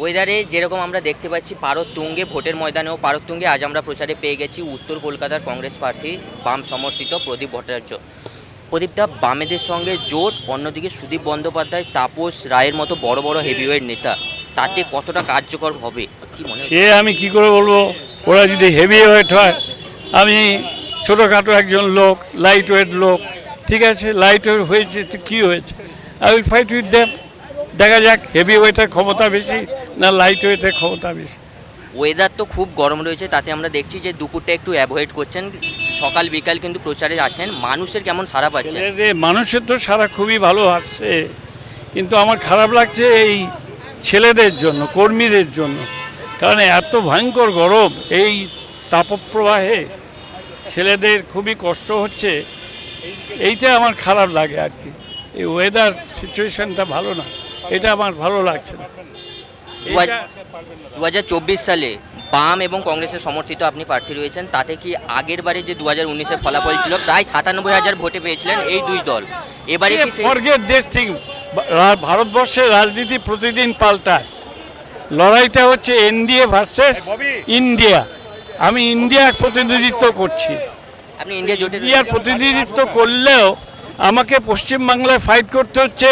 ওয়েদারে যেরকম আমরা দেখতে পাচ্ছি পারতুঙ্গে ভোটের ময়দানেও পারতুঙ্গে আজ আমরা প্রচারে পেয়ে গেছি উত্তর কলকাতার কংগ্রেস প্রার্থী বাম সমর্থিত প্রদীপ ভট্টাচার্য। প্রদীপদা, বামেদের সঙ্গে জোট, অন্যদিকে সুদীপ বন্দ্যোপাধ্যায়, তাপস রায়ের মতো বড় বড় হেভিওয়েট নেতা, তাতে কতটা কার্যকর হবে কি মনে হয়? সে আমি কি করে বলবো, ওরা যদি হেভিওয়েট হয়, আমি ছোটোখাটো একজন লোক, লাইট ওয়েট লোক, ঠিক আছে, লাইট ওয়েট হয়েছে তো কী হয়েছে, I will fight with them. দেখা যাক হেভি ওয়েটের ক্ষমতা বেশি না লাইট ওয়েটের ক্ষমতা বেশি। ওয়েদার তো খুব গরম রয়েছে, তাতে আমরা দেখছি যে দুপুরটা একটু অ্যাভয়েড করছেন, সকাল বিকাল কিন্তু প্রচারে আসেন, মানুষের কেমন সাড়া পাচ্ছেন? মানুষের তো সারা খুবই ভালো আসছে, কিন্তু আমার খারাপ লাগছে এই ছেলেদের জন্য, কর্মীদের জন্য, কারণ এত ভয়ঙ্কর গরম, এই তাপপ্রবাহে ছেলেদের খুবই কষ্ট হচ্ছে, এইটা আমার খারাপ লাগে আর কি। এই ওয়েদার সিচুয়েশানটা ভালো না, এটা আমার ভালো লাগছে না। 2024 সালে বাম এবং কংগ্রেসের সমর্থিত আপনি প্রার্থী রয়েছেন, তাতে কি আগের বারে যে 2019-এর ফলাফল ছিল প্রায় 97,000 ভোটে পেয়েছিলেন এই দুই দল, এবারে কি ফরগেট দিস থিং? ভারতবর্ষের রাজনীতি প্রতিদিন পাল্টায়, লড়াইটা হচ্ছে এনডিএ ভার্সেস ইন্ডিয়া। আমি ইন্ডিয়ার প্রতিনিধিত্ব করছি, আপনি ইন্ডিয়ার প্রতিনিধিত্ব করলেও আমাকে পশ্চিমবাংলায় ফাইট করতে হচ্ছে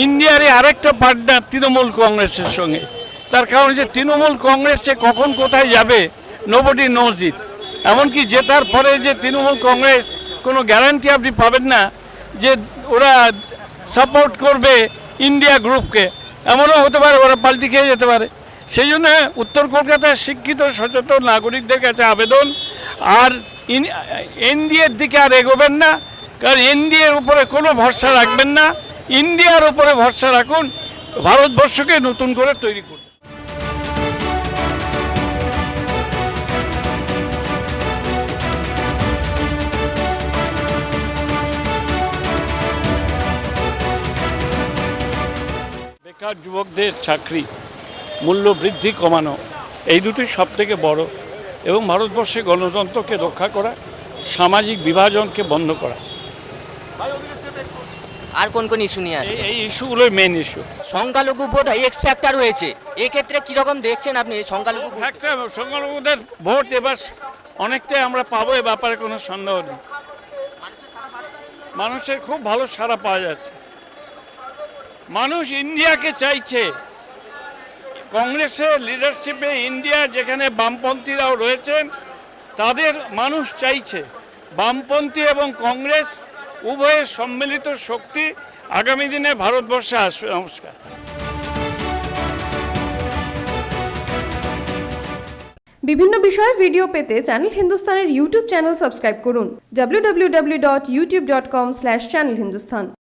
ইন্ডিয়ারই আরেকটা পার্টনার তৃণমূল কংগ্রেসের সঙ্গে। তার কারণ যে তৃণমূল কংগ্রেসে কখন কোথায় যাবে নোবডি নোজ ইট। এমনকি জেতার পরে যে তৃণমূল কংগ্রেস কোনো গ্যারান্টি আপনি পাবেন না যে ওরা সাপোর্ট করবে ইন্ডিয়া গ্রুপকে, এমনও হতে পারে ওরা পাল্টি খেয়ে যেতে পারে। সেই জন্য উত্তর কলকাতার শিক্ষিত সচেতন নাগরিকদের কাছে আবেদন, আর এনডিএর দিকে আর এগোবেন না, কারণ এনডিএর উপরে কোনো ভরসা রাখবেন না, ইন্ডিয়ার উপরে ভরসা রাখুন, ভারতবর্ষকে নতুন করে তৈরি করুন। বেকার যুবকদের চাকরি, মূল্য বৃদ্ধি কমানো, এই দুটোই সব থেকে বড়, এবং ভারতবর্ষে গণতন্ত্রকে রক্ষা করা, সামাজিক বিভাজনকে বন্ধ করা। আর কোন কোন ইস্যু নিয়ে আসছে? এই ইস্যুগুলোই মেন ইস্যু। সংখ্যালঘু ভোট এক্স ফ্যাক্টর হয়েছে, এক্ষেত্রে কীরকম দেখছেন আপনি সংখ্যালঘু ভোট? সংখ্যালঘুদের ভোট এবার অনেকটাই আমরা পাবো, এ ব্যাপারে কোনো সন্দেহ নেই। মানুষের খুব ভালো সাড়া পাওয়া যাচ্ছে, মানুষ ইন্ডিয়াকে চাইছে। কংগ্রেসের লিডারশিপে ইন্ডিয়া, যেখানে বামপন্থীরাও রয়েছেন, তাদের মানুষ চাইছে বামপন্থী এবং কংগ্রেস উভয়ের সম্মিলিত শক্তি আগামী দিনে ভারতবর্ষে আসবে। নমস্কার। বিভিন্ন বিষয়ে ভিডিও পেতে চ্যানেল হিন্দুস্তানের ইউটিউব চ্যানেল সাবস্ক্রাইব করুন www.youtube.com/channelhindustan।